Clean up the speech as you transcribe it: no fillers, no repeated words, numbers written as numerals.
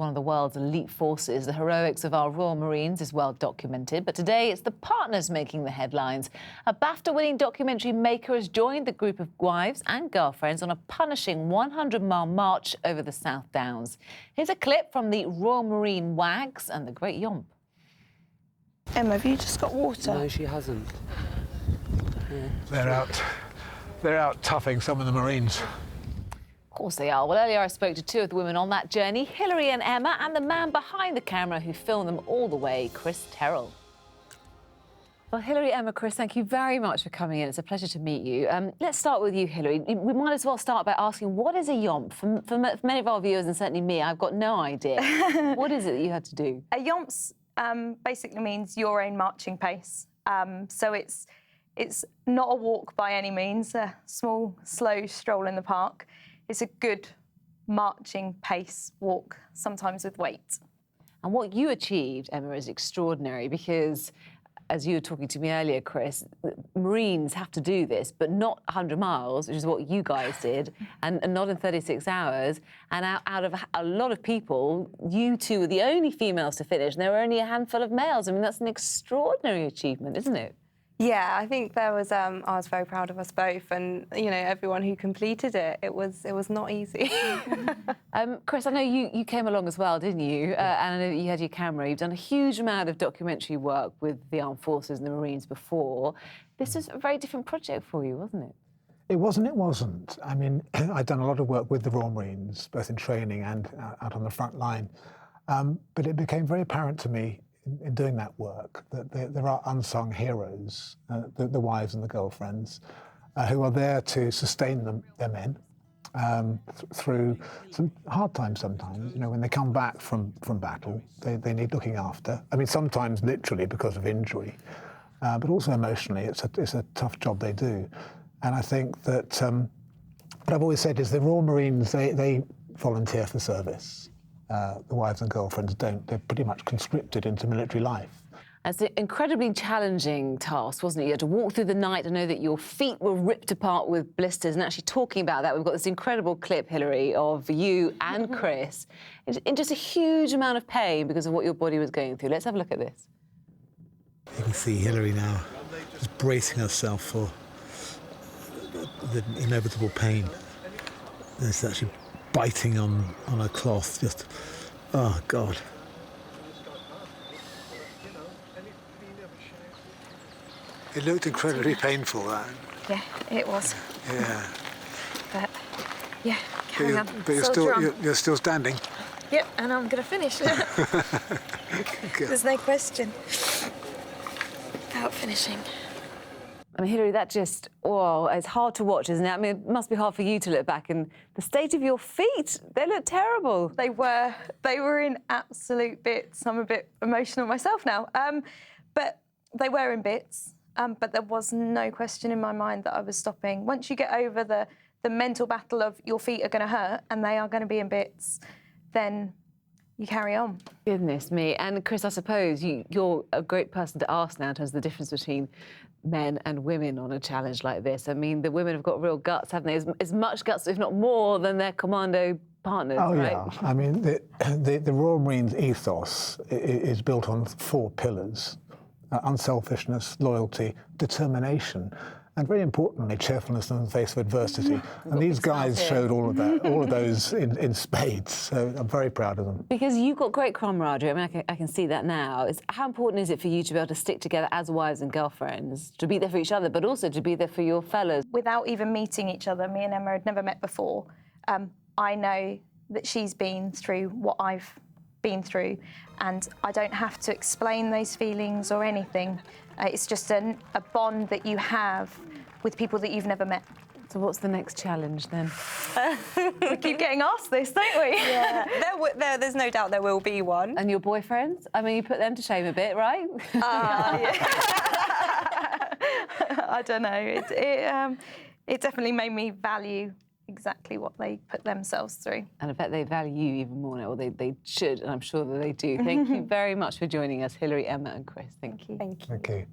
one of the world's elite forces. The heroics of our Royal Marines is well documented, but today it's the partners making the headlines. A BAFTA-winning documentary maker has joined the group of wives and girlfriends on a punishing 100-mile march over the South Downs. Here's a clip from the Royal Marine Wags and the Great YUMP. Emma, have you just got water? No, she hasn't. Yeah. They're out toughing some of the Marines. Of course they are. Well, earlier I spoke to two of the women on that journey, Hilary and Emma, and the man behind the camera who filmed them all the way, Chris Terril. Well, Hilary, Emma, Chris, thank you very much for coming in. It's a pleasure to meet you. Let's start with you, Hilary. We might as well start by asking, what is a YUMP? For many of our viewers, and certainly me, I've got no idea. What is it that you had to do? A YUMP's basically means your own marching pace. So it's not a walk by any means, a small, slow stroll in the park. It's a good marching pace walk, sometimes with weight. And what you achieved, Emma, is extraordinary because, as you were talking to me earlier, Chris, Marines have to do this, but not 100 miles, which is what you guys did, and not in 36 hours. And out of a lot of people, you two were the only females to finish, and there were only a handful of males. I mean, that's an extraordinary achievement, isn't it? Yeah, I think there was. I was very proud of us both, and everyone who completed it. It was not easy. Chris, I know you came along as well, didn't you? And I know that you had your camera. You've done a huge amount of documentary work with the Armed Forces and the Marines before. This was a very different project for you, wasn't it? It wasn't. I mean, I'd done a lot of work with the Royal Marines, both in training and out on the front line. But it became very apparent to me in doing that work that there are unsung heroes, the wives and the girlfriends, who are there to sustain their men through some hard times sometimes. When they come back from battle, they need looking after. I mean, sometimes literally because of injury, but also emotionally. It's a tough job they do. And I think that what I've always said is the Royal Marines, they volunteer for service. The wives and girlfriends don't. They're pretty much conscripted into military life. It's an incredibly challenging task, wasn't it? You had to walk through the night. I know that your feet were ripped apart with blisters. And actually talking about that, we've got this incredible clip, Hilary, of you and Chris in just a huge amount of pain because of what your body was going through. Let's have a look at this. You can see Hilary now just bracing herself for the inevitable pain. It's actually biting on a cloth, just, oh God. It looked incredibly painful, that. Yeah, it was. Yeah. But yeah, carry on. But you're still standing. Yep, and I'm going to finish. There's no question about finishing. I mean, Hilary, that just, it's hard to watch, isn't it? I mean, it must be hard for you to look back, and the state of your feet, they look terrible. They were in absolute bits. I'm a bit emotional myself now. But they were in bits, but there was no question in my mind that I was stopping. Once you get over the mental battle of your feet are going to hurt and they are going to be in bits, then you carry on. Goodness me. And Chris, I suppose you're a great person to ask now in terms of the difference between men and women on a challenge like this. I mean, the women have got real guts, haven't they? As much guts, if not more, than their commando partners, right? Yeah. I mean, the Royal Marines ethos is built on 4 pillars: unselfishness, loyalty, determination, and very importantly, cheerfulness in the face of adversity. And these guys showed all of those in spades. So I'm very proud of them. Because you've got great camaraderie. I mean, I can see that now. How important is it for you to be able to stick together as wives and girlfriends, to be there for each other, but also to be there for your fellas? Without even meeting each other, me and Emma had never met before. I know that she's been through what I've been through, and I don't have to explain those feelings or anything. It's just a bond that you have with people that you've never met. So what's the next challenge then? We keep getting asked this, don't we? Yeah, there's no doubt there will be one. And your boyfriends? I mean, you put them to shame a bit, right? Yeah. I don't know. It definitely made me value exactly what they put themselves through. And I bet they value you even more now, or they should, and I'm sure that they do. Thank you very much for joining us, Hilary, Emma and Chris. Thank you. Thank you. Thank you.